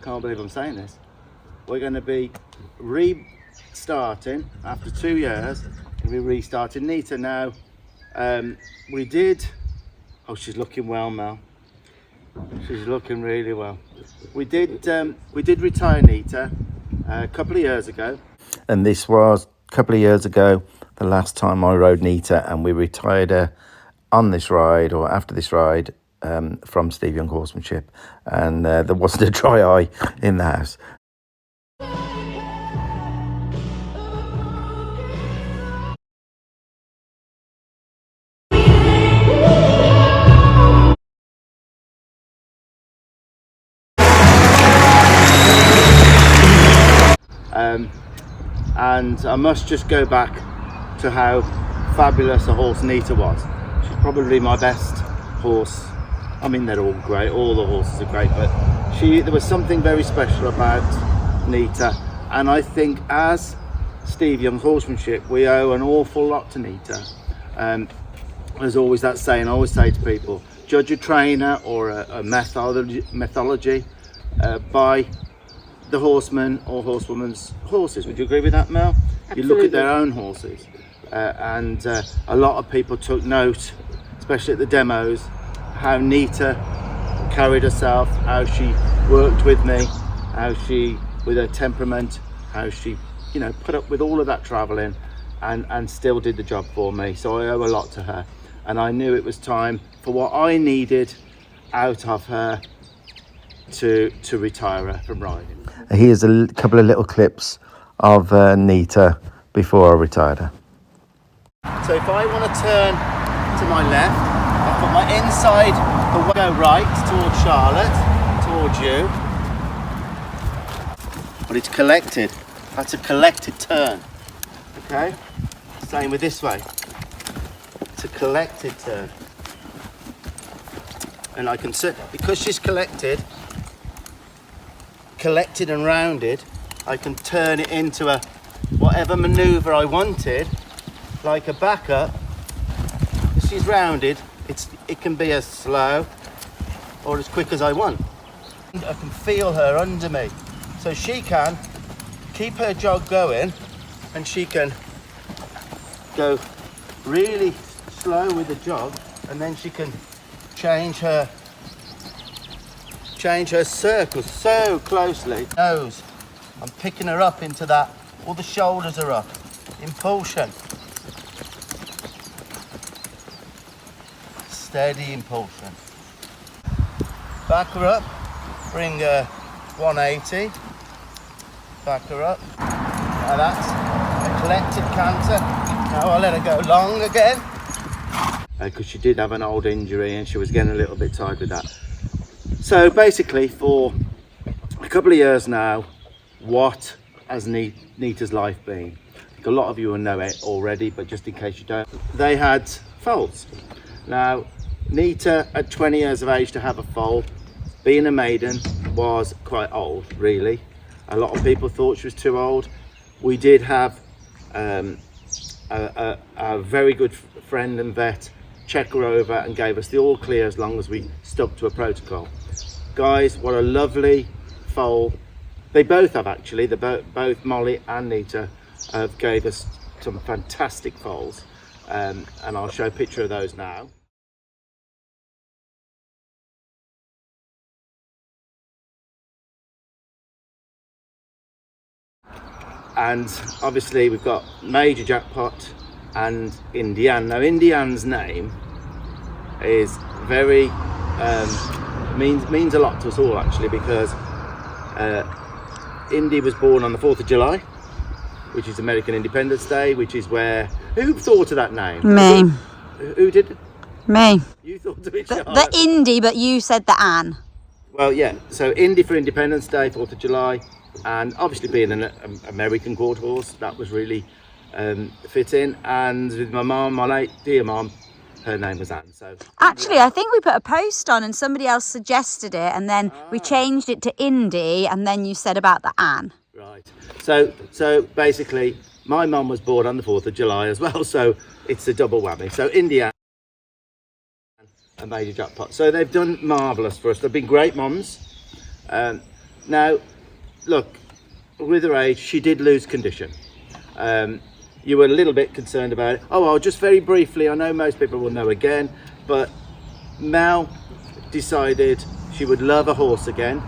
can't believe I'm saying this. We're going to be restarting after 2 years. We're restarting Nita now. We did. Oh, she's looking well, Mel. She's looking really well. We did retire Nita a couple of years ago, and this was a couple of years ago. The last time I rode Nita, and we retired her on this ride or after this ride from Steve Young Horsemanship, and there wasn't a dry eye in the house. And I must just go back to how fabulous a horse Nita was. She's probably my best horse. I mean, they're all great, all the horses are great, but there was something very special about Nita, and I think as Steve Young Horsemanship, we owe an awful lot to Nita. There's always that saying I always say to people, judge a trainer or a methodology by the horseman or horsewoman's horses. Would you agree with that, Mel? Absolutely. You look at their own horses, and a lot of people took note, especially at the demos, how Nita carried herself, how she worked with me, how she, with her temperament, how she, you know, put up with all of that traveling and still did the job for me. So I owe a lot to her, and I knew it was time for what I needed out of her to retire her from riding. Here's a couple of little clips of Nita before I retired her. So if I want to turn to my left, I put my inside the way, go right towards Charlotte, towards you. But it's collected. That's a collected turn. Okay? Same with this way. It's a collected turn. And I can sit, because she's collected and rounded, I can turn it into a whatever maneuver I wanted, like a backup. If she's rounded, it can be as slow or as quick as I want. I can feel her under me, so she can keep her jog going, and she can go really slow with the jog, and then she can change her circles so closely. Nose, I'm picking her up into that, all the shoulders are up, impulsion. Steady impulsion. Back her up, bring her 180, back her up. Now that's a collected canter. Now I'll let her go long again. Because she did have an old injury and she was getting a little bit tired with that. So basically, for a couple of years now, what has Nita's life been? I think a lot of you will know it already, but just in case you don't, they had foals. Now, Nita at 20 years of age to have a foal, being a maiden, was quite old, really. A lot of people thought she was too old. We did have a very good friend and vet check her over and gave us the all clear as long as we stuck to a protocol. Guys, what a lovely foal. They both have, actually. Both Molly and Nita have gave us some fantastic foals, and I'll show a picture of those now. And obviously we've got Major Jackpot and Indian. Now Indian's name is very means a lot to us all, actually, because Indy was born on the 4th of July, which is American Independence Day, which is where, who thought of that name? Me. Who did? Me. You thought of it, the Indy, but you said the Anne. Well, yeah, so Indy for Independence Day, 4th of July, and obviously being an American court horse, that was really fitting. And with my mum, my late dear mum, her name was Anne. So actually, I think we put a post on and somebody else suggested it, and then we changed it to Indy, and then you said about the Anne. Right. So basically, my mum was born on the 4th of July as well, so it's a double whammy. So India and Major Jackpot. So they've done marvellous for us. They've been great mums. Now, look, with her age, she did lose condition. You were a little bit concerned about it. Oh, well, just very briefly, I know most people will know again, but Mel decided she would love a horse again.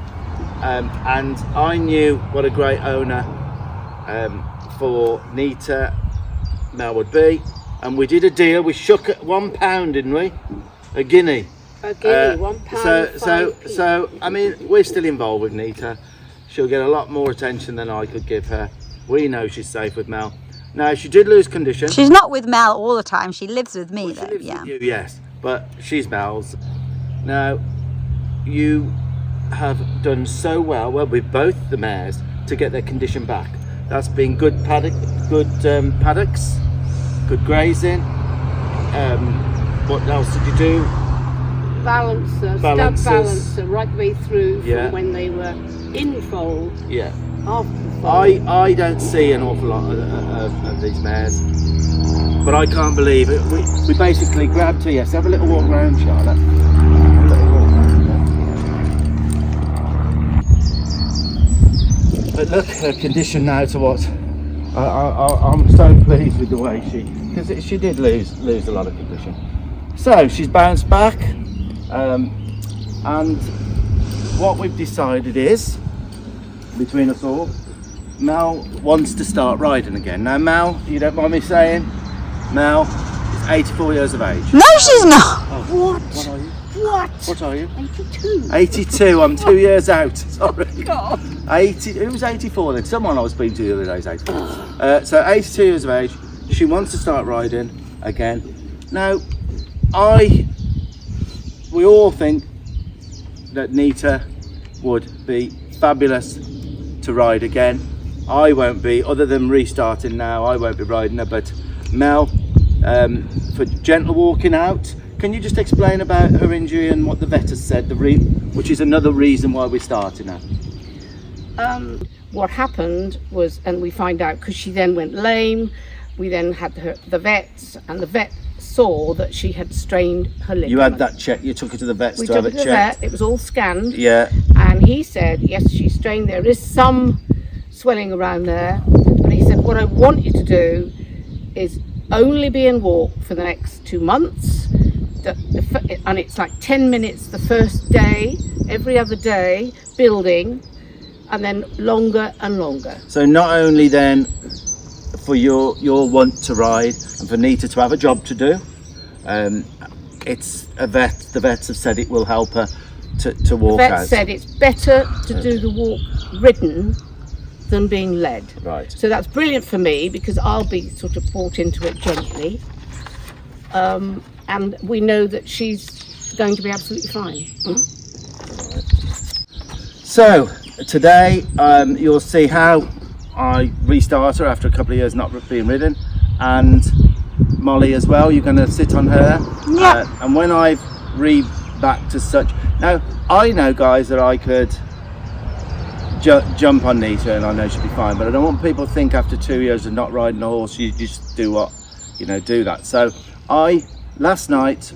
And I knew what a great owner for Nita Mel would be. And we did a deal. We shook at £1, didn't we? A guinea. A guinea, £1. So I mean, we're still involved with Nita. She'll get a lot more attention than I could give her. We know she's safe with Mel. Now, she did lose condition. She's not with Mel all the time. She lives with me, Well, though. she lives Yeah. with you, yes, but she's Mel's. Now, you have done so well with both the mares to get their condition back. That's been good paddocks, good grazing. What else did you do? Stud balancer, right the way through from when they were in foal. Yeah. After the foal. I don't see an awful lot of these mares, but I can't believe it. We basically grabbed her. Yes, have a little walk around, Charlotte. Have a little walk around. But look, her condition now to what? I'm so pleased with the way because she did lose a lot of condition. So she's bounced back, and what we've decided is, between us all, Mel wants to start riding again. Now, Mel, you don't mind me saying, Mel is 84 years of age. No, she's not. What? What are you? What? What are you? 82. 82. I'm 2 years out. Sorry. God. 80. Who's 84 then? Someone I was speaking to the other day is 84. So 82 years of age. She wants to start riding again. Now, we all think that Nita would be fabulous to ride again. I won't be, other than restarting now, I won't be riding her, but Mel, for gentle walking out, can you just explain about her injury and what the vet has said, which is another reason why we're starting her? What happened was, and we find out because she then went lame, we then had the vets, and the vet saw that she had strained her ligament. You had that check, you took her to the vets we to took have it it to the checked? vet, it was all scanned. Yeah. And he said, yes, she's strained. There is some swelling around there. And he said, what I want you to do is only be in walk for the next 2 months. And it's like 10 minutes the first day, every other day, building, and then longer and longer. So not only then for your want to ride and for Nita to have a job to do, it's the vets have said it will help her to walk The vet out. said it's better to do the walk ridden than being led. Right. So that's brilliant for me because I'll be sort of brought into it gently. And we know that she's going to be absolutely fine. So today you'll see how I restart her after a couple of years not being ridden, and Molly as well. You're going to sit on her. Yeah. And when I've rebacked as such, now I know, guys, that I could jump on Nita and I know she'll be fine, but I don't want people to think after 2 years of not riding a horse you just do that. So last night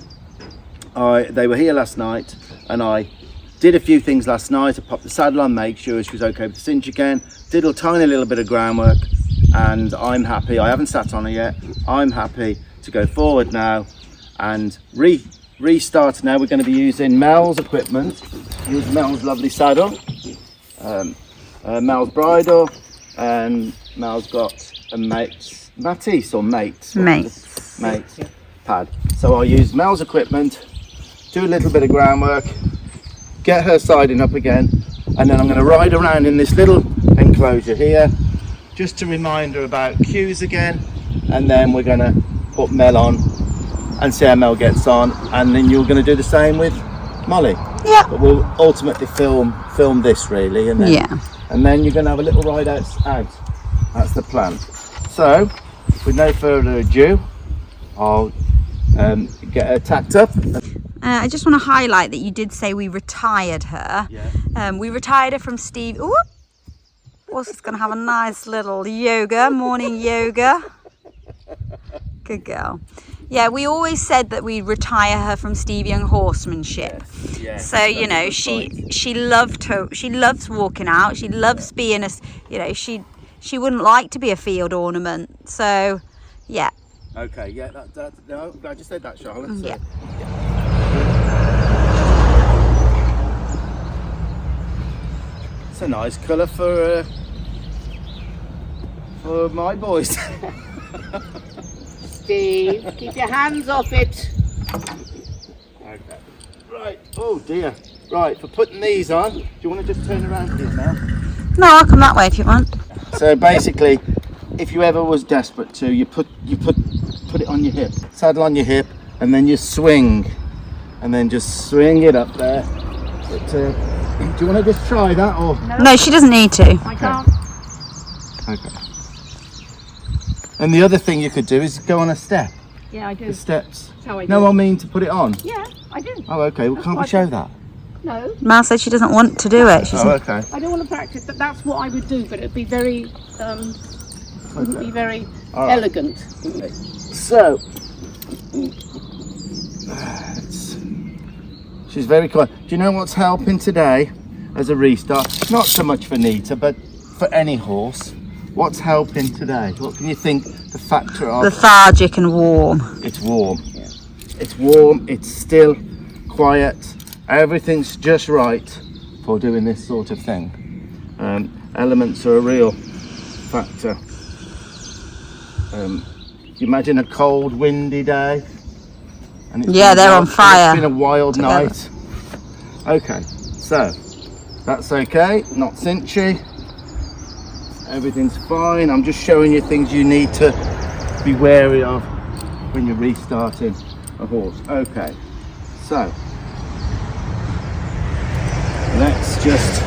they were here last night and I did a few things last night. I popped the saddle on, make sure she was okay with the cinch again, did a tiny little bit of groundwork, and I'm happy. I haven't sat on her yet. I'm happy to go forward now and restart. Now we're going to be using Mel's equipment. Here's Mel's lovely saddle, Mel's bridle, and Mel's got a mate's pad. So I'll use Mel's equipment, do a little bit of groundwork, get her siding up again, and then I'm going to ride around in this little enclosure here just to remind her about cues again, and then we're going to put Mel on and see how Mel gets on, and then you're going to do the same with Molly. Yeah. But we'll ultimately film this really, and then and then you're going to have a little ride out. That's the plan. So with no further ado, I'll get her tacked up. I just want to highlight that you did say we retired her. Yeah. We retired her from Steve. Ooh, Wilson's going to have a nice little morning yoga. Good girl. Yeah, we always said that we'd retire her from Stevie Young horsemanship. Yes, So you that's a know, good she point. she loved her. She loves walking out. She loves being a. You know, she wouldn't like to be a field ornament. So, yeah. Okay, yeah, no, I'm glad you said that, Charlotte. So, Yeah. It's a nice colour for my boys. Steve, keep your hands off it. Okay. Right. Oh dear. Right. For putting these on, do you want to just turn around please now? No, I'll come that way if you want. So basically, if you ever was desperate to, you put it on your hip, saddle on your hip, and then you swing, and then just swing it up there. But, do you want to just try that or? No, she doesn't need to. I can't. Okay. And the other thing you could do is go on a step. Yeah, I do. The steps. That's how I do. No, I mean to put it on. Yeah, I do. Oh, okay. Well, can't we show that? No, Mal said she doesn't want to do it. She's Oh, okay. I don't want to practice, but that's what I would do. But it'd be very, wouldn't be very All right. elegant. So, she's very quiet. Do you know what's helping today as a restart? Not so much for Nita, but for any horse. What's helping today? What can you think the factor of? lethargic and warm. It's warm. It's warm, it's still, quiet. Everything's just right for doing this sort of thing. Elements are a real factor. You imagine a cold, windy day. And it's Yeah, been they're wild- on fire It's been a wild together. night. Okay, so that's okay, not cinchy. Everything's fine. I'm just showing you things you need to be wary of when you're restarting a horse. Okay, so let's just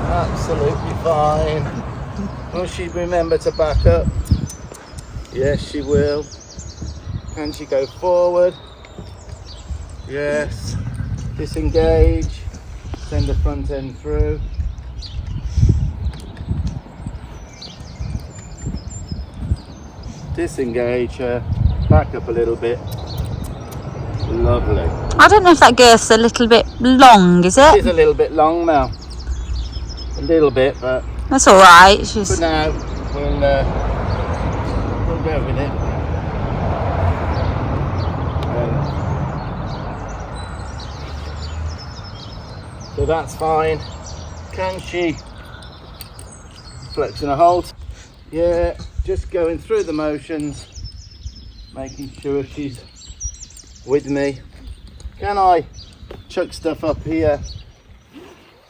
absolutely fine. Will she remember to back up? Yes, she will. Can she go forward? Yes. Disengage. Send the front end through. Disengage her. Back up a little bit. Lovely. I don't know if that girth's a little bit long, is It is it? a little bit long, Mel. A little bit, but That's all right. for She's now we'll go with it. So that's fine. Can she flex and a hold? Yeah, just going through the motions, making sure she's with me. Can I chuck stuff up here?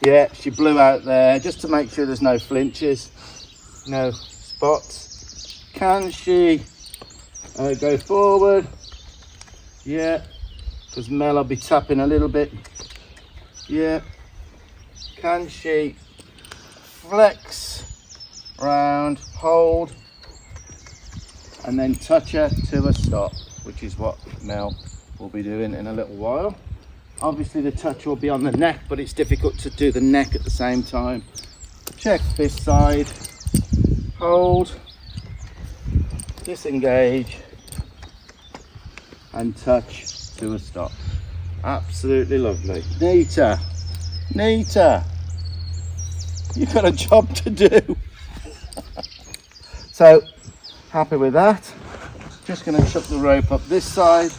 Yeah, she blew out there just to make sure there's no flinches, no spots. Can she go forward? Yeah, because Mel will be tapping a little bit. Yeah. Can she flex round, hold, and then touch her to a stop, which is what Mel will be doing in a little while. Obviously the touch will be on the neck, but it's difficult to do the neck at the same time. Check this side, hold, disengage, and touch to a stop. Absolutely lovely. Nita, Nita, you've got a job to do. So, happy with that. Just going to chuck the rope up this side,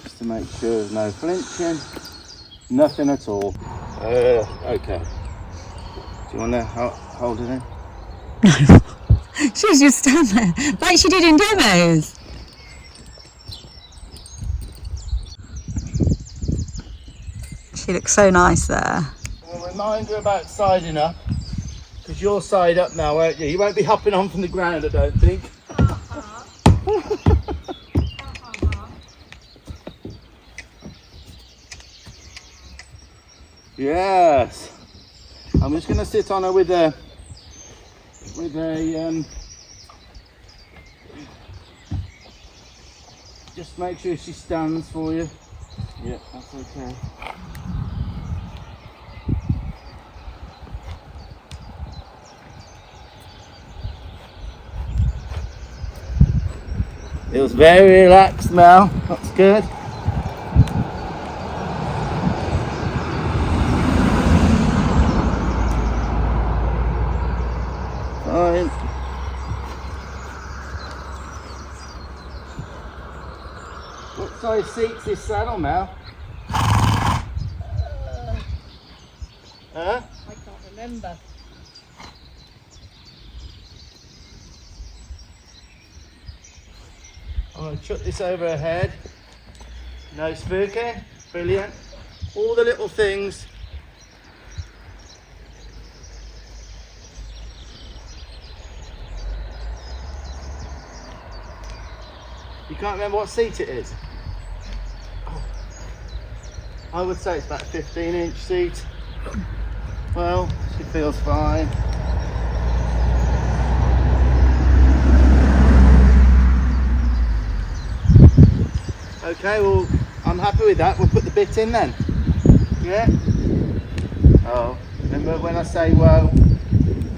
just to make sure there's no flinching. Nothing at all. Okay. Do you want to hold it in? she's just stand there like she did in demos. She looks so nice there. We'll remind you about siding up, because you're side up now, won't you? You won't be hopping on from the ground, I don't think. Yes. I'm just going to sit on her with a just make sure she stands for you. Yeah, that's okay. Feels very relaxed, Mel. That's good. Fine. What size seat's this saddle, Mel? Huh? Huh? I can't remember. I'm going to chuck this over her head. No spooking. Brilliant. All the little things. You can't remember what seat it is? Oh. I would say it's about a 15-inch seat. Well, she feels fine. Okay, well, I'm happy with that. We'll put the bit in then. Yeah? Oh, remember when I say whoa,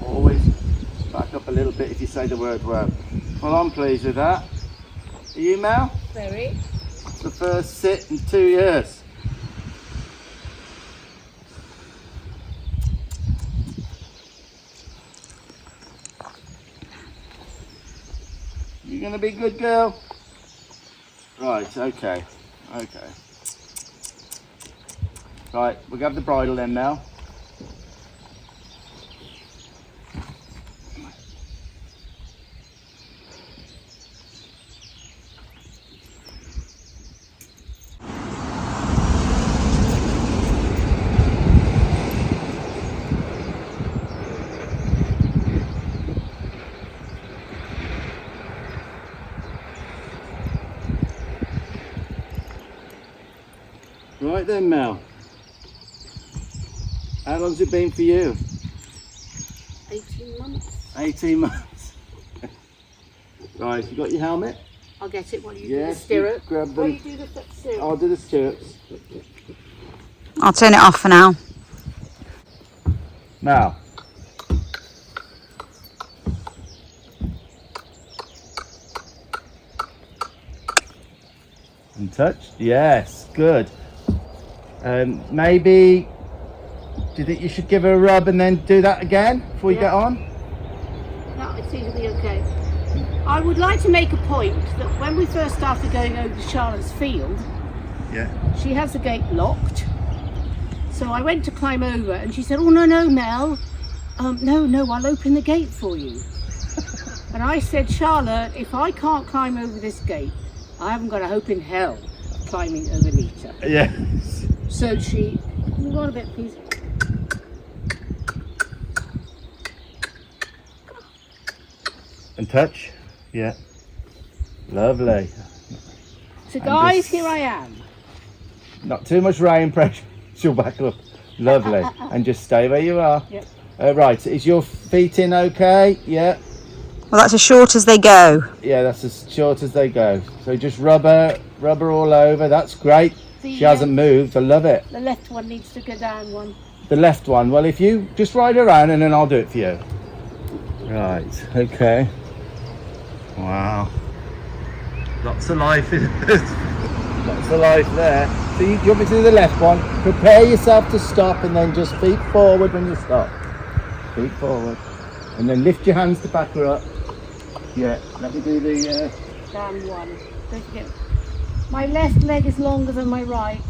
always back up a little bit if you say the word whoa. Well, I'm pleased with that. Are you, Mel? Very. It's the first sit in 2 years. You're going to be a good girl? Right, okay, okay. Right, we'll have the bridle then now. Right then, Mel. How long's it been for you? 18 months. 18 months. Right, you got your helmet? I'll get it while you Yes, do the stirrup. grab them. While you do the stirrup. I'll do the stirrups. I'll turn it off for now. Now. Untouched? Yes, good. Maybe, do you think you should give her a rub and then do that again before you get on? That seems to be okay. I would like to make a point that when we first started going over to Charlotte's field, Yeah. she has the gate locked. So I went to climb over and she said, oh no, Mel, no, I'll open the gate for you. And I said, Charlotte, if I can't climb over this gate, I haven't got a hope in hell of climbing over Nita. Yes. So she, move on a bit please. And touch? Yeah. Lovely. So guys, just- here I am. Not too much rain pressure. She'll back up. Lovely. And just stay where you are. Yep. Right, is your feet in okay? Yeah. Well, that's as short as they go. Yeah, that's as short as they go. So just rub her all over. That's great. She hasn't moved. I love it. The left one needs to go down one. The left one. Well, if you just ride around and then I'll do it for you. Right. Okay. Wow. Lots of life in it. Lots of life there. So you want me to do the left one? Prepare yourself to stop and then just feet forward when you stop. Feet forward. And then lift your hands to back her up. Yeah. Let me do the... Down one. Don't forget. My left leg is longer than my right.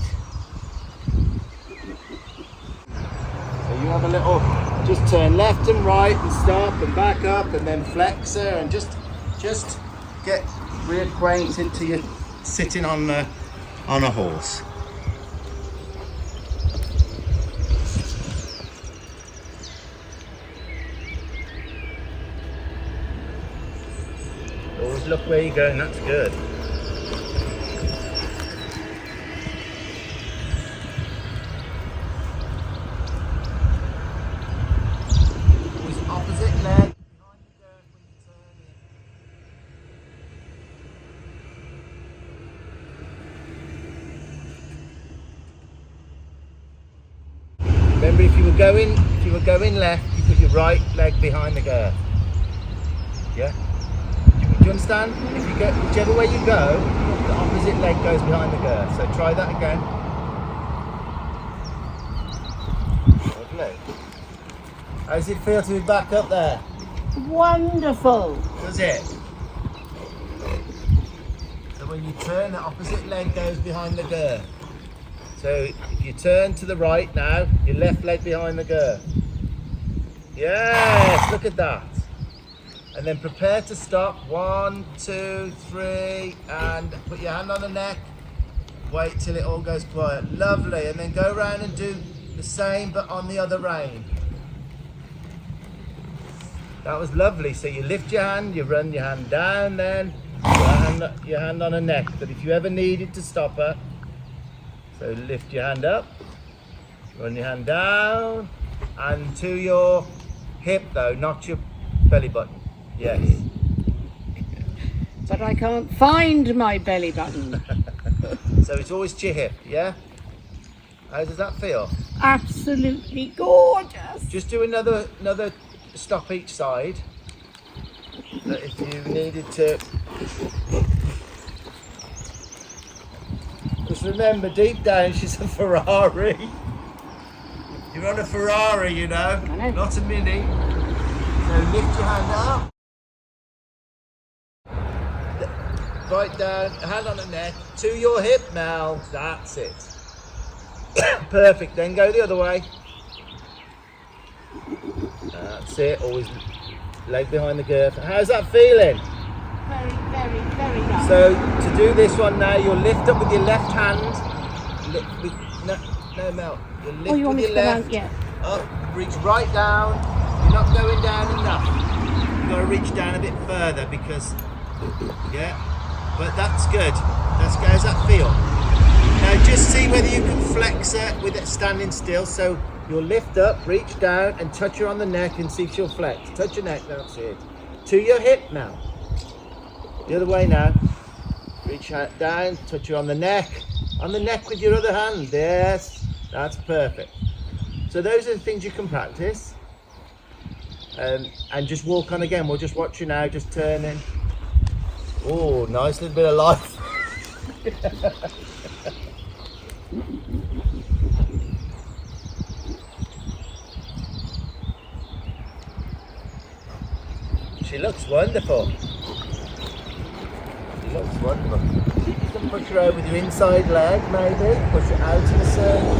So you have a little, just turn left and right and stop and back up and then flex her and just get reacquainted to you sitting on a horse. Always look where you're going, that's good. Opposite leg. Remember, if you were going left, you put your right leg behind the girth. Yeah? Do you understand? If you go, whichever way you go, the opposite leg goes behind the girth. So try that again. Lovely. How does it feel to be back up there? Wonderful. Does it? So when you turn, the opposite leg goes behind the girth. So if you turn to the right now, your left leg behind the girth. Yes, look at that. And then prepare to stop. 1, 2, 3, and put your hand on the neck. Wait till it all goes quiet. Lovely. And then go around and do the same but on the other rein. That was lovely. So you lift your hand, you run your hand down, then your hand on her neck. But if you ever needed to stop her, so lift your hand up, run your hand down, and to your hip though, not your belly button. Yes. But I can't find my belly button. So it's always to your hip, yeah? How does that feel? Absolutely gorgeous. Just do another stop each side. But if you needed to. Just remember, deep down, she's a Ferrari. You're on a Ferrari, you know, not a Mini. So lift your hand up. Right down, hand on the neck, to your hip, Mel. That's it. Perfect. Then go the other way. That's it. Always leg behind the girth. How's that feeling? Very, very, very nice. So to do this one now, you'll lift up with your left hand. No, Mel. You lift You want with me your to go left. down? Yeah. Up, reach right down. You're not going down enough. You've got to reach down a bit further because, yeah. But that's good. How's that feel? Now just see whether you can flex it with it standing still. So you'll lift up, reach down, and touch her on the neck and see if she'll flex. Touch your neck. That's it. To your hip now. The other way now. Reach out down, touch her on the neck. On the neck with your other hand. Yes, that's perfect. So those are the things you can practice. And just walk on again. We'll just watch you now, just turning. Oh, nice little bit of life. She looks wonderful. She looks wonderful. You can push her over with your inside leg, maybe. Push it out in a circle.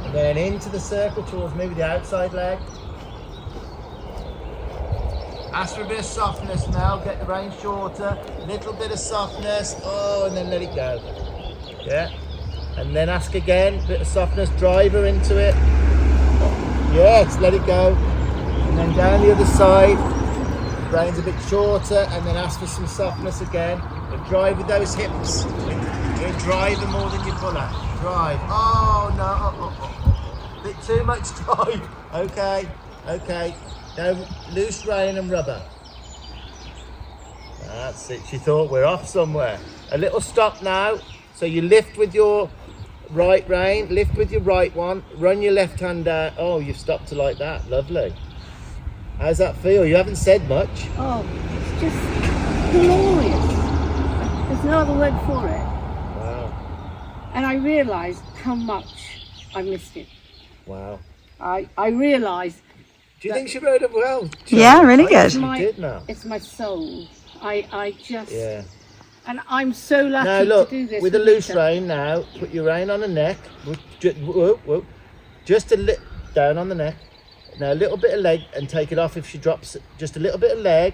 And then into the circle towards me with the outside leg. Ask for a bit of softness now, get the rein shorter, little bit of softness, oh, and then let it go. Yeah, and then ask again, bit of softness, drive her into it. Yes, let it go. And then down the other side, rein's a bit shorter, and then ask for some softness again. But drive with those hips. You drive her more than you pull her. Drive. Oh, no. Bit too much drive. Okay. Now, loose rein and rubber. That's it. She thought we're off somewhere. A little stop now. So you lift with your right rein, lift with your right one, run your left hand down. Oh, you've stopped her like that. Lovely. How's that feel? You haven't said much. Oh, it's just glorious. There's no other word for it. Wow. And I realised how much I missed it. Wow. I realised. Do you think she rode it well? Yeah, really good. She did now. It's my soul. I just. Yeah. And I'm so lucky Now look, to do this. with a loose Nita. rein now, put your rein on the neck. Just a little down on the neck. Now a little bit of leg and take it off if she drops. Just a little bit of leg.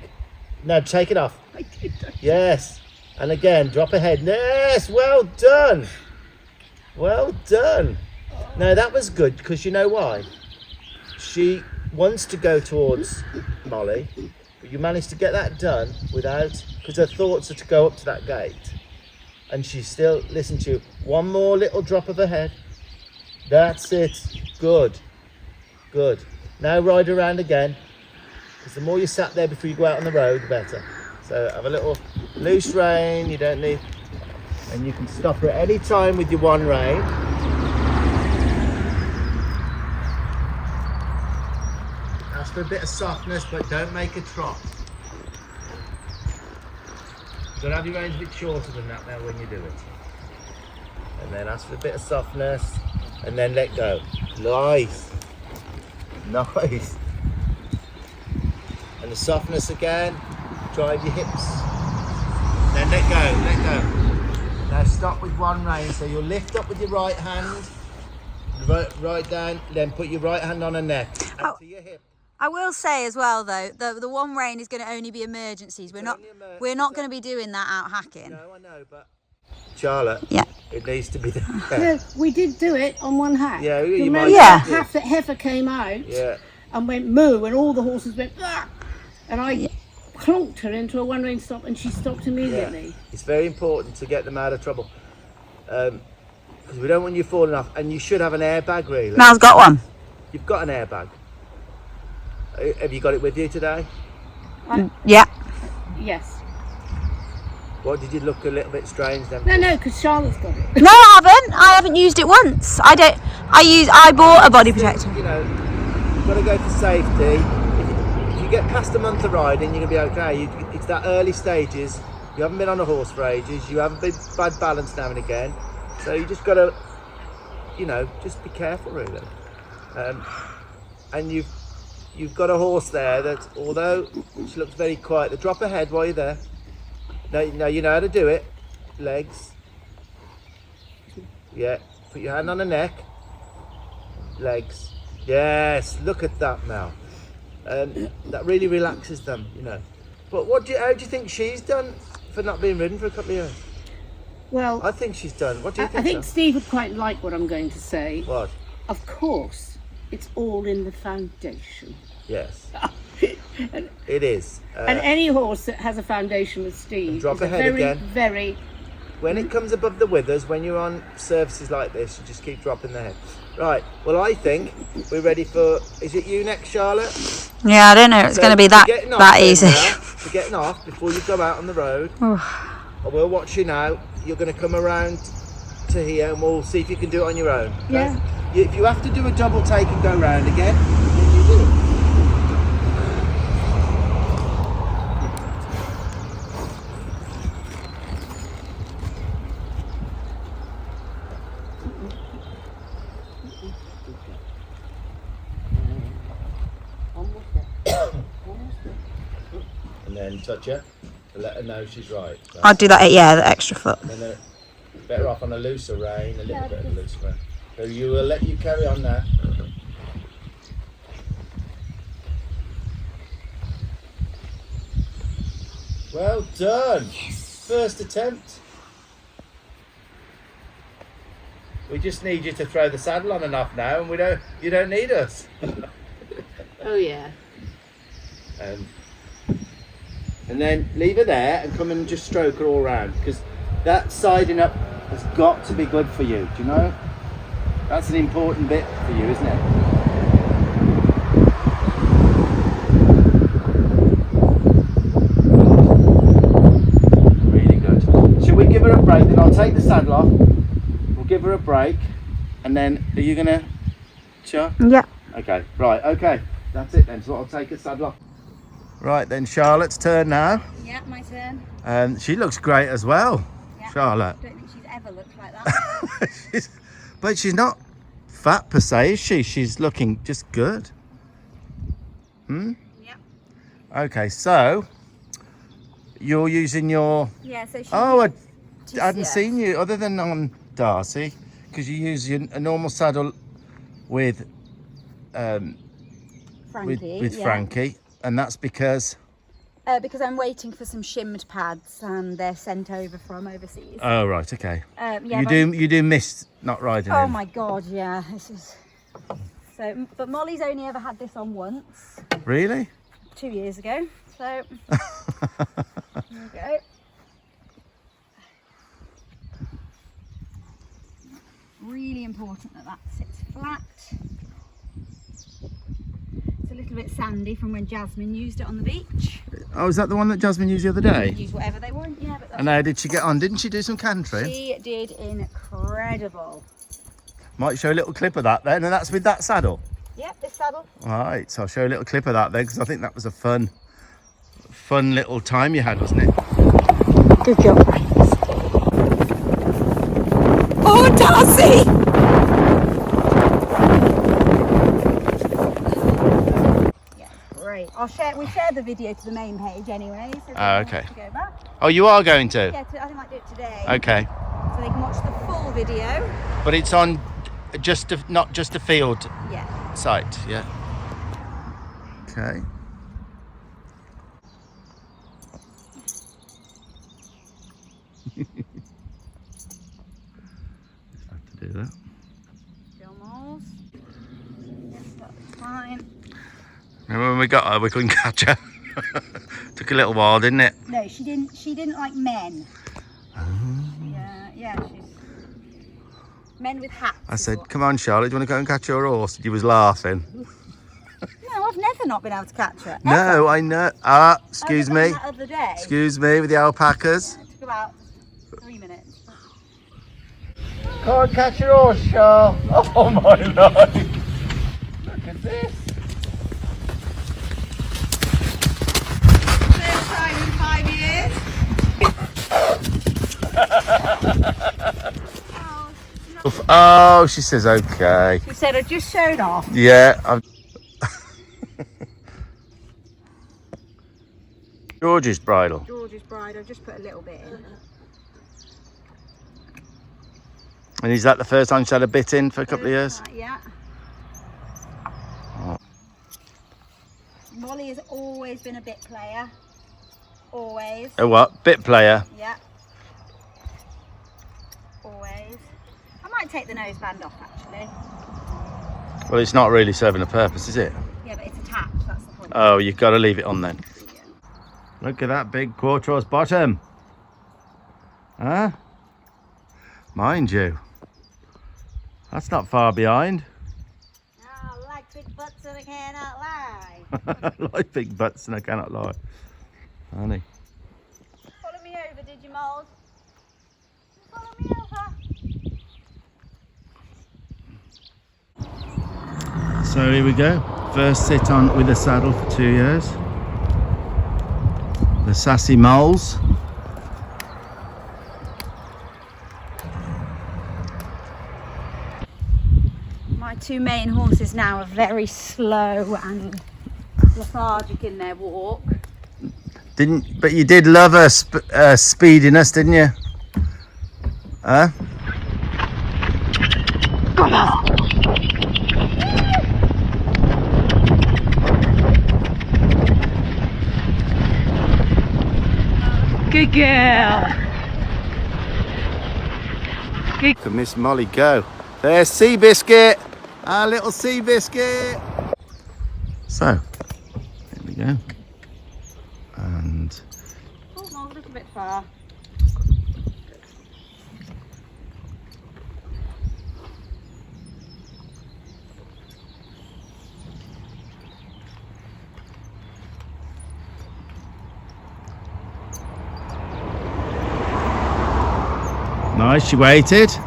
Now take it off. I did. Yes. And again, drop her head. Yes, well done. Well done. Now that was good because you know why? She wants to go towards Molly, but you managed to get that done without, because her thoughts are to go up to that gate. And she still listened to you. One more little drop of her head. That's it. Good. Good. Now ride around again, because the more you sat there before you go out on the road, the better. So have a little loose rein, you don't need, and you can stop her at any time with your one rein. Ask for a bit of softness, but don't make a trot. You've got to have your reins a bit shorter than that now when you do it. And then ask for a bit of softness, and then let go. Nice. Nice. And the softness again. Drive your hips. Then let go, let go. Now stop with one rein. So you'll lift up with your right hand, right down, then put your right hand on her neck, up to your hip. I will say as well though, the one rein is going to only be emergencies. We're not going to be doing that out hacking. No, I know, but Charlotte, yeah, it needs to be there. No, we did do it on one hack. Yeah, you remember might. Yeah. Half that heifer came out. Yeah. And went moo, and all the horses went ah! And I clonked her into a one rein stop, and she stopped immediately. Yeah. It's very important to get them out of trouble, because we don't want you falling off. And you should have an airbag, really. Mel's got one. You've got an airbag. Have you got it with you today? Yeah. Yes. What, did you look a little bit strange then? No, because Charlotte's got it. No, I haven't used it once. I bought a body protector. You know, you've got to go for safety. If you get past a month of riding, you're going to be okay. It's that early stages. You haven't been on a horse for ages. You haven't been bad balance now and again. So you just got to, you know, just be careful really. And you've got a horse there that, although she looks very quiet, drop her head while you're there. No, you know how to do it. Legs. Yeah. Put your hand on her neck. Legs. Yes. Look at that, Mel. That really relaxes them, you know. But how do you think she's done for not being ridden for a couple of years? Well, I think she's done. What do you think? I think Steve would quite like what I'm going to say. What? Of course, it's all in the foundation. Yes. It is. And any horse that has a foundation with Steve drop is her head very, again. very... When it comes above the withers, when you're on surfaces like this, you just keep dropping the head. Right, well I think we're ready for, is it you next, Charlotte? Yeah, I don't know, it's going to be that easy. For getting off, before you go out on the road, we'll watch you now. You're going to come around to here and we'll see if you can do it on your own. Okay? Yeah. If you have to do a double take and go round again, then you do it. And then touch her to let her know she's right. I'll do that, yeah, the extra foot. And then better off on a looser rein, a little bit of a looser rein. So you will let you carry on now. Well done. Yes. First attempt. We just need you to throw the saddle on and off now, and you don't need us. Oh yeah. And then leave her there and come and just stroke her all round, because that siding up has got to be good for you, do you know? That's an important bit for you, isn't it? Really good. Should we give her a break? Then I'll take the saddle off, we'll give her a break, and then are you gonna Sure? Yeah. Okay, right, okay. That's it then, so I'll take the saddle off. Right then, Charlotte's turn now. Yeah, my turn. She looks great as well, Yeah. Charlotte. I don't think she's ever looked like that. But she's not fat per se, is she? She's looking just good. Yeah. Okay, so you're using your... Yeah, so she... Oh, I hadn't seen you other than on Darcy, because you use a normal saddle with Frankie, and that's because because I'm waiting for some shimmed pads and they're sent over from overseas. oh right, okay. Yeah, you do miss not riding oh in. my god, yeah, this is so. But Molly's only ever had this on once. Really? 2 years ago. So there we go. Really important that sits flat. It's a little bit sandy from when Jasmine used it on the beach. Oh, is that the one that Jasmine used the other day? Use whatever they want, yeah. But And how did she get on? Didn't she do some cantering? she did incredible. Might show a little clip of that then, and that's with that saddle. Yep, this saddle. All right, so I'll show a little clip of that then, because I think that was a fun little time you had, wasn't it? Good girl, Grace. Oh, Darcy! Yeah, great. We share the video to the main page anyway. So Okay. to go back. Oh, you are going to? Yeah, I think I might do it today. Okay. So they can watch the full video. But it's on not just a field Yeah. site, yeah. Okay. Just have to do that. Still moles. Yes, that's fine. Remember when we got her, we couldn't catch her. Took a little while, didn't it? No, she didn't. She didn't like men. Yeah, she's men with hats. I said, "Come on, Charlotte, do you want to go and catch your horse?" She was laughing. No, I've never not been able to catch her. No, I know. Excuse me. That other day. Excuse me with the alpacas. It took about 3 minutes. Can't catch your horse, Charl. Oh my life. Look at this. First time in 5 years. Oh, she says okay. She said I just showed off. Yeah. George's bridle. George's bride. I've just put a little bit in. And is that the first time she's had a bit in for a couple of years? Yeah. Oh. Molly has always been a bit player. Always. A what? Bit player? Yeah. Always. I might take the noseband off actually. Well, it's not really serving a purpose, is it? Yeah, but it's attached, that's the point. Oh, you've got to leave it on then. Yeah. Look at that big quartros bottom. Huh? Mind you. That's not far behind. Oh, I like big butts and I cannot lie. I like big butts and I cannot lie. Honey. Follow me over, did you, Mold? Follow me over. So here we go. First sit on with a saddle for 2 years. The sassy moles. My two main horses now are very slow and lethargic in their walk. But you did love her speediness, didn't you? Huh? Come on. Good girl. Look at Miss Molly go. There's Seabiscuit, our little Seabiscuit. So, here we go. And Oh, Mold, look a bit far. nice, she waited. So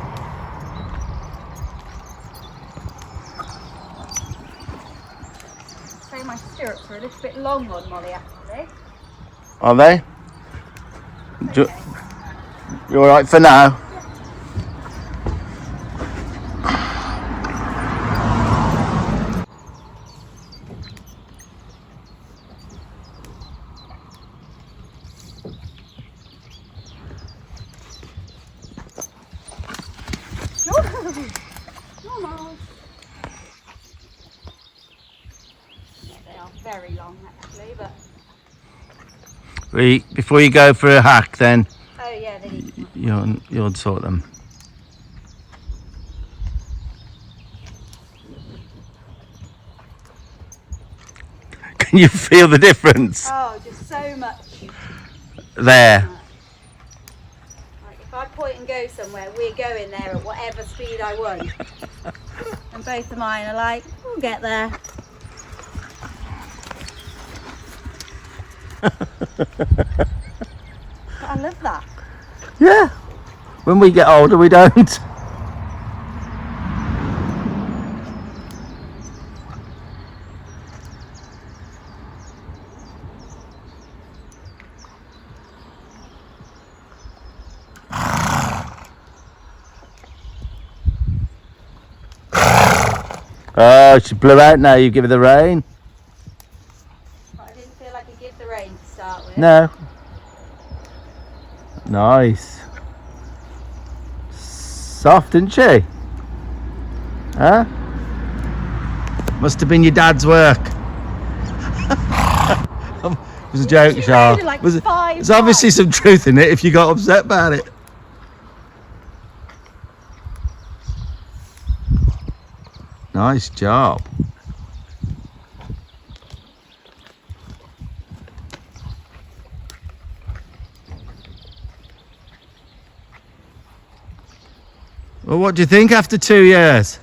my stirrups are a little bit long on Molly actually. Are they? You all right for now? Normal. Yeah, they are very long actually, but Before you go for a hack then, oh yeah, they need to. you'll sort them. Can you feel the difference? Oh, just so much. There. Like if I point and go somewhere, we're going there at whatever speed I want. And both of mine are like, we'll get there. But I love that. Yeah. When we get older, we don't. Oh, she blew out now. You give her the rein. But I didn't feel like I could give the rein to start with. No. Nice. Soft, isn't she? Huh? Must have been your dad's work. It was a joke, Shah. Like There's obviously some truth in it if you got upset about it. Nice job. Well, what do you think after 2 years?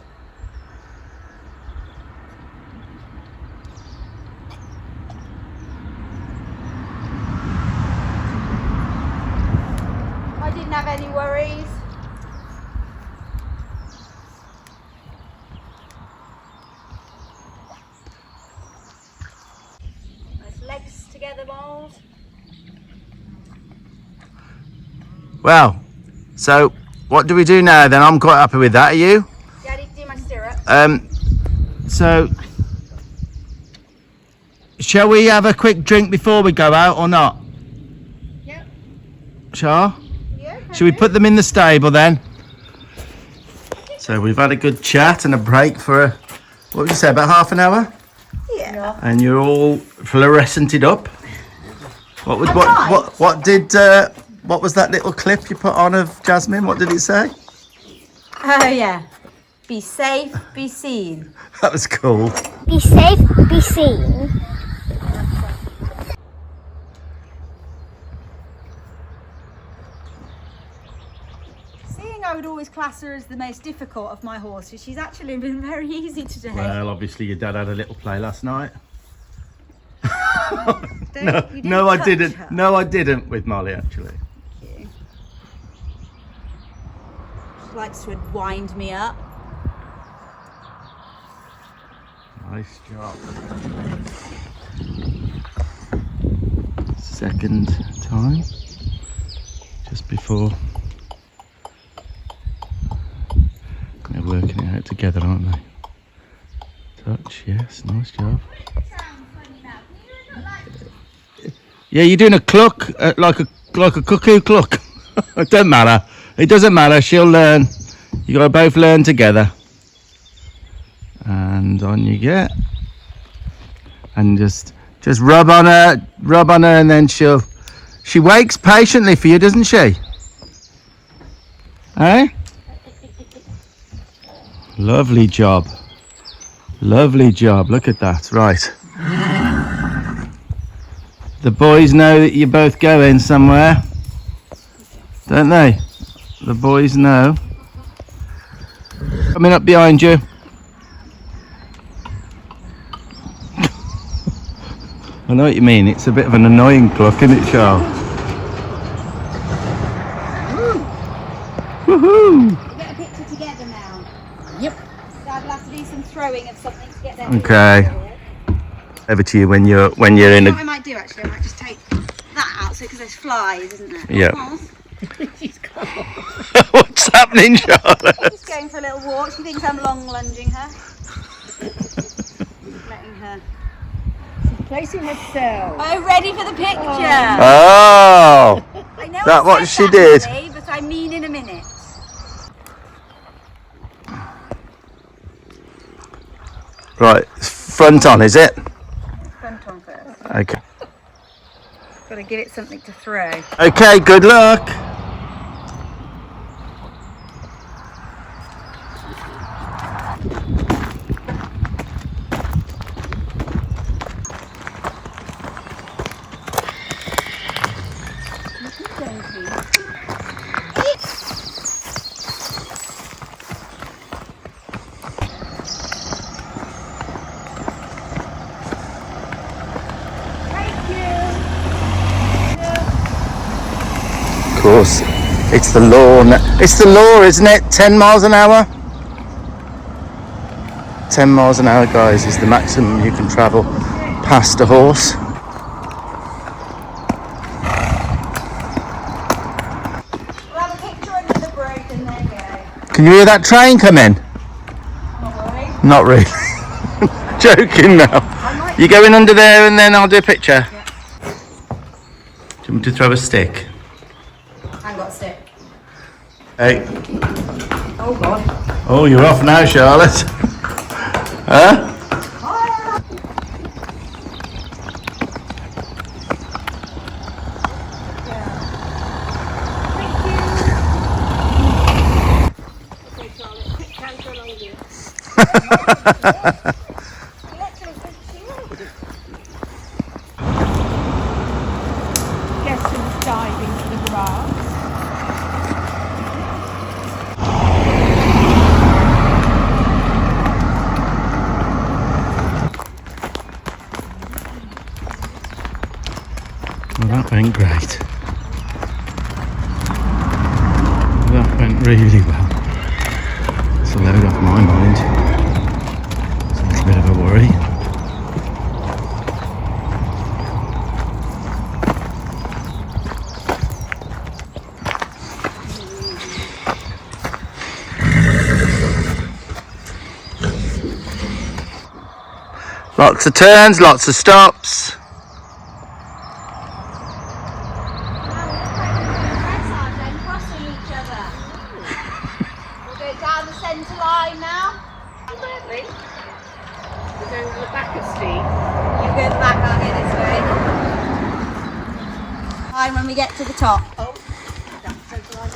I didn't have any worries. Nice legs together, moles. Well, so what do we do now then? I'm quite happy with that. Are you? Yeah, I need to do my stirrup. So shall we have a quick drink before we go out or not? Yep. Shah? Yeah. Should we put them in the stable then? So we've had a good chat and a break for what would you say, about half an hour? Yeah. And you're all fluorescented up. What was that little clip you put on of Jasmine? What did it say? Oh yeah. Be safe, be seen. That was cool. Be safe, be seen. Seeing I would always class her as the most difficult of my horses, she's actually been very easy today. Well, obviously your dad had a little play last night. You No, I touch didn't. her. No, I didn't with Molly actually. She likes to wind me up. Nice job. Second time, just before. They're working it out together, aren't they? Touch, yes, nice job. Yeah, you're doing a cluck, like a cuckoo cluck. It doesn't matter. It doesn't matter. She'll learn. You got to both learn together. And on you get. And just rub on her, and then she waits patiently for you, doesn't she? Eh? Lovely job. Lovely job. Look at that. Right. The boys know that you're both going somewhere, don't they? The boys know. Coming up behind you. I know what you mean. It's a bit of an annoying cluck, isn't it, Charles? Woohoo! We'll get a picture together now. Yep. Dad will have to do some throwing of something to get them. Okay. Over to you when you're in You know a. what I might do actually? I might just take that out, so because there's flies, isn't there? Yeah. Oh, She's gone. What's happening, Charlotte? she's going for a little walk. She thinks I'm long lunging her. Letting her. Placing herself. Oh, ready for the picture. Oh, I know that I what said she did? Molly, but I mean in a minute. right. Front on, is it? Front on first. Okay. Got to give it something to throw. Okay. Good luck. Of course, it's the law. It's the law, isn't it? 10 miles an hour. 10 miles an hour, guys, is the maximum you can travel past a horse. We'll have a picture under the brake and there you go. Can you hear that train come in? Not worried. Not really. joking now. You go in under there and then I'll do a picture. Yeah. Do you want me to throw a stick? I ain't got a stick. Hey. Oh God. Oh, you're off now, Charlotte. Huh? Justin's diving for the grass. Well, that went great. That went really well. It's a load off my mind. It's a little bit of a worry. Lots of turns, lots of stops. Crossing each other. We'll go down the centre line now. We're going to the back of Steve. You go back, I'll go this way. Fine when we get to the top. Oh, that's centre line.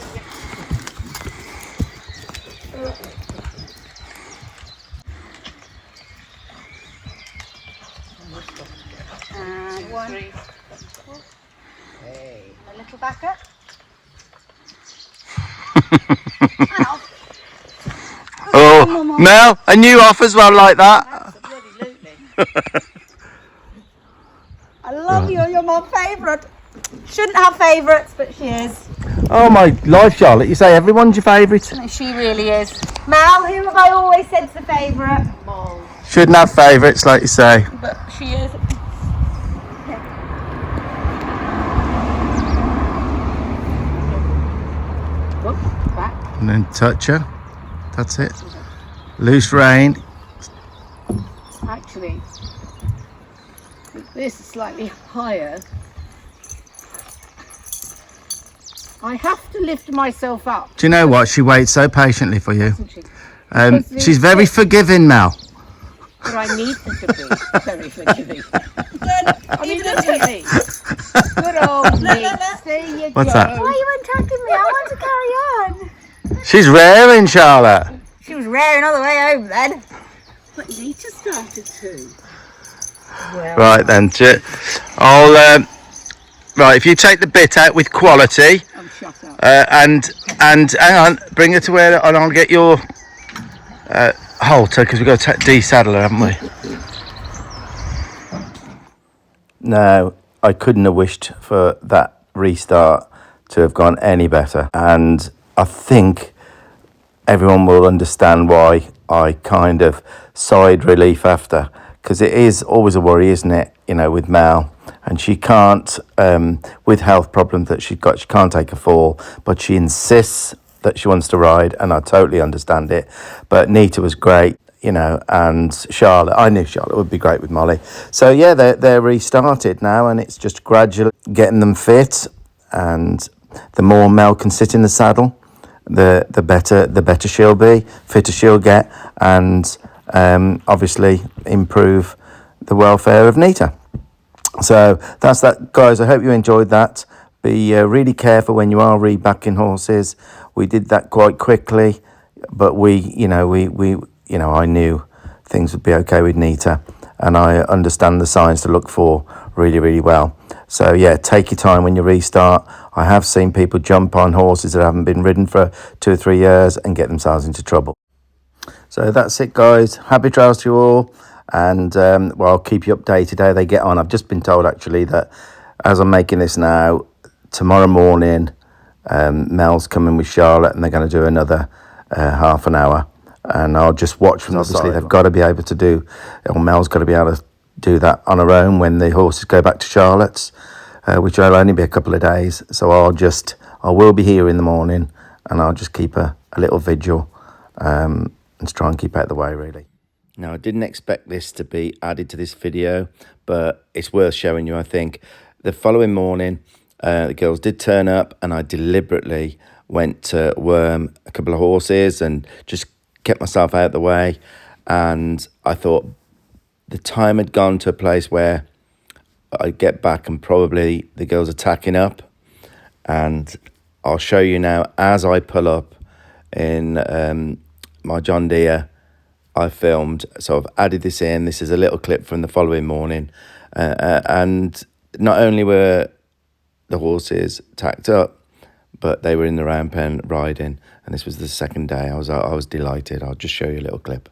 And one. A little back up. Oh, Mel, and you off as well like that? Absolutely. I love you, you're my favourite. Shouldn't have favourites, but she is. Oh my life, Charlotte, you say everyone's your favourite? No, she really is. Mel, who have I always said's the favourite? Shouldn't have favourites, like you say. But she is. Back. And then touch her. That's it. Loose rein. Actually, this is slightly higher. I have to lift myself up, Do you know what? She waits so patiently for you. doesn't she? Because the She's very stick- forgiving, Mel. But I need her to be very forgiving. I mean, look at me. Good old me. There you What's go. that? Why are you attacking me? I want to carry on. She's raring, Charlotte. She was raring all the way home then. But Nita started too. Well, Right then, right, if you take the bit out with quality, I'm shut up. and hang on, bring her to where, and I'll get your halter because we've got to desaddle her, haven't we? No, I couldn't have wished for that restart to have gone any better, and I think everyone will understand why I kind of sighed relief after, because it is always a worry, isn't it, you know, with Mel, and she can't, with health problems that she's got, she can't take a fall, but she insists that she wants to ride, and I totally understand it. But Nita was great, you know, and Charlotte, I knew Charlotte would be great with Molly. So yeah, they're restarted now, and it's just gradually getting them fit, and the more Mel can sit in the saddle, the better she'll be, fitter she'll get, and obviously improve the welfare of Nita. So that's that, guys. I hope you enjoyed that. Be really careful when you are rebacking horses. We did that quite quickly, but I knew things would be okay with Nita, and I understand the signs to look for really, really well. So yeah, take your time when you restart. I have seen people jump on horses that haven't been ridden for 2 or 3 years and get themselves into trouble. So that's it, guys. Happy trails to you all, and I'll keep you updated how they get on. I've just been told actually that as I'm making this now, tomorrow morning Mel's coming with Charlotte, and they're going to do another half an hour, and I'll just watch from the side. Obviously they've got to be able to do, or Mel's got to be able to do that on her own when the horses go back to Charlotte's, which will only be a couple of days. So I will be here in the morning, and I'll just keep a little vigil and try and keep out of the way, really. Now, I didn't expect this to be added to this video, but it's worth showing you, I think. The following morning, the girls did turn up, and I deliberately went to worm a couple of horses and just kept myself out of the way. And I thought the time had gone to a place where I'd get back and probably the girls are tacking up. And I'll show you now as I pull up in my John Deere. I filmed, so I've added this in. This is a little clip from the following morning, and not only were the horses tacked up, but they were in the round pen riding, and this was the second day. I was delighted. I'll just show you a little clip.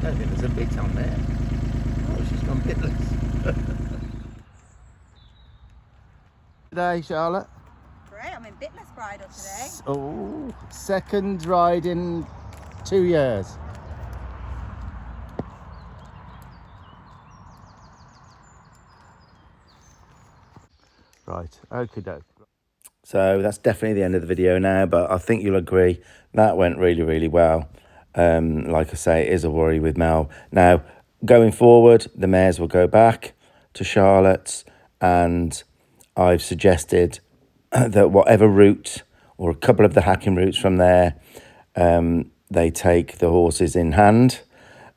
I think there's a bit on there. Oh, she's gone bitless. Today, Charlotte? Great, I'm in bitless bridle today. Oh, second ride in 2 years. Right, okay, doke. So that's definitely the end of the video now, but I think you'll agree that went really, really well. Like I say, it is a worry with Mel. Now, going forward, the mares will go back to Charlotte's, and I've suggested that whatever route, or a couple of the hacking routes from there, they take the horses in hand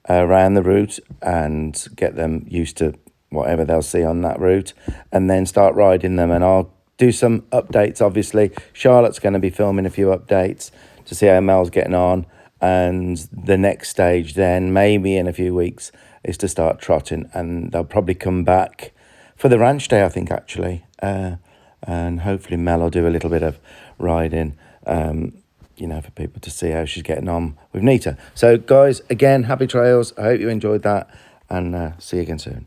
around the route and get them used to whatever they'll see on that route, and then start riding them. And I'll do some updates, obviously. Charlotte's going to be filming a few updates to see how Mel's getting on. And the next stage then, maybe in a few weeks, is to start trotting. And they'll probably come back for the ranch day, I think, actually. And hopefully Mel will do a little bit of riding, you know, for people to see how she's getting on with Nita. So, guys, again, happy trails. I hope you enjoyed that. And see you again soon.